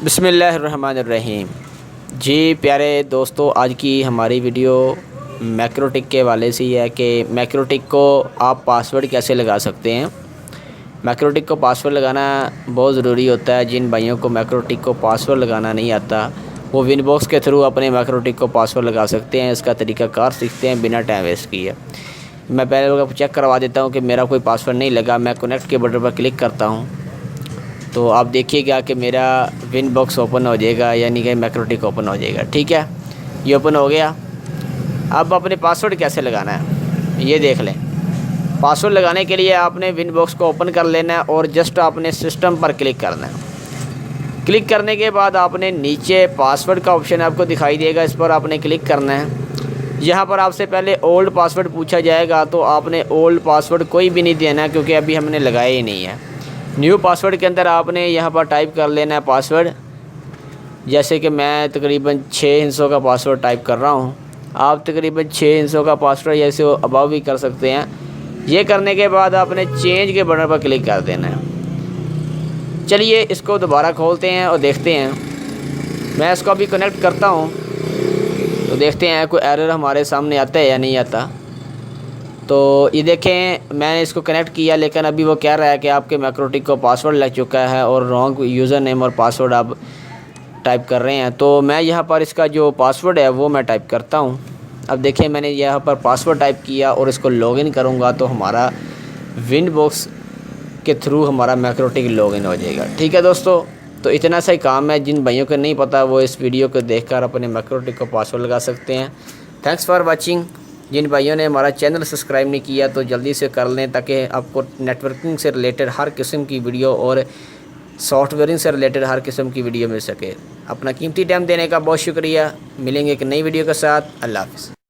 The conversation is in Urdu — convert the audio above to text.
بسم اللہ الرحمن الرحیم۔ جی پیارے دوستو، آج کی ہماری ویڈیو میکروٹک کے حوالے سے یہ ہے کہ میکروٹک کو آپ پاسورڈ کیسے لگا سکتے ہیں۔ میکروٹک کو پاسورڈ لگانا بہت ضروری ہوتا ہے۔ جن بھائیوں کو میکروٹک کو پاسورڈ لگانا نہیں آتا وہ ون باکس کے تھرو اپنے میکروٹک کو پاسورڈ لگا سکتے ہیں۔ اس کا طریقہ کار سیکھتے ہیں بنا ٹائم ویسٹ کیے۔ میں پہلے چیک کروا دیتا ہوں کہ میرا کوئی پاسورڈ نہیں لگا۔ میں کنیکٹ کے بٹن پر کلک کرتا ہوں تو آپ دیکھیے گا کہ میرا ون باکس اوپن ہو جائے گا، یعنی کہ میکروٹک اوپن ہو جائے گا۔ ٹھیک ہے، یہ اوپن ہو گیا۔ اب اپنے پاسورڈ کیسے لگانا ہے یہ دیکھ لیں۔ پاسورڈ لگانے کے لیے آپ نے ون باکس کو اوپن کر لینا ہے اور جسٹ آپ نے سسٹم پر کلک کرنا ہے۔ کلک کرنے کے بعد آپ نے نیچے پاسورڈ کا آپشن آپ کو دکھائی دے گا، اس پر آپ نے کلک کرنا ہے۔ یہاں پر آپ سے پہلے اولڈ پاسورڈ پوچھا جائے گا تو آپ نے اولڈ پاسورڈ کوئی بھی نہیں دینا کیونکہ ابھی ہم نے لگایا ہی نہیں ہے۔ نیو پاسورڈ کے اندر آپ نے یہاں پر ٹائپ کر لینا ہے پاسورڈ، جیسے کہ میں تقریباً 6 ہندسوں کا پاسورڈ ٹائپ کر رہا ہوں۔ آپ تقریباً 6 ہندسوں کا پاسورڈ جیسے اباؤ بھی کر سکتے ہیں۔ یہ کرنے کے بعد آپ نے چینج کے بٹن پر کلک کر دینا ہے۔ چلیے اس کو دوبارہ کھولتے ہیں اور دیکھتے ہیں۔ میں اس کو ابھی کنیکٹ کرتا ہوں تو دیکھتے ہیں کوئی ایرر ہمارے سامنے آتا ہے یا نہیں آتا۔ تو یہ دیکھیں میں نے اس کو کنیکٹ کیا، لیکن ابھی وہ کہہ رہا ہے کہ آپ کے میکروٹک کو پاسورڈ لگ چکا ہے اور رانگ یوزر نیم اور پاسورڈ آپ ٹائپ کر رہے ہیں۔ تو میں یہاں پر اس کا جو پاسورڈ ہے وہ میں ٹائپ کرتا ہوں۔ اب دیکھیں میں نے یہاں پر پاسورڈ ٹائپ کیا اور اس کو لاگ ان کروں گا تو ہمارا ون باکس کے تھرو ہمارا میکروٹک لاگ ان ہو جائے گا۔ ٹھیک ہے دوستو، تو اتنا سا ہی کام ہے۔ جن بھائیوں کو نہیں پتہ وہ اس ویڈیو کو دیکھ کر اپنے میکروٹک کو پاسورڈ لگا سکتے ہیں۔ Thanks for watching. جن بھائیوں نے ہمارا چینل سبسکرائب نہیں کیا تو جلدی سے کر لیں تاکہ آپ کو نیٹ ورکنگ سے ریلیٹڈ ہر قسم کی ویڈیو اور سافٹ ویئرنگ سے ریلیٹڈ ہر قسم کی ویڈیو مل سکے۔ اپنا قیمتی ٹائم دینے کا بہت شکریہ۔ ملیں گے ایک نئی ویڈیو کے ساتھ۔ اللہ حافظ۔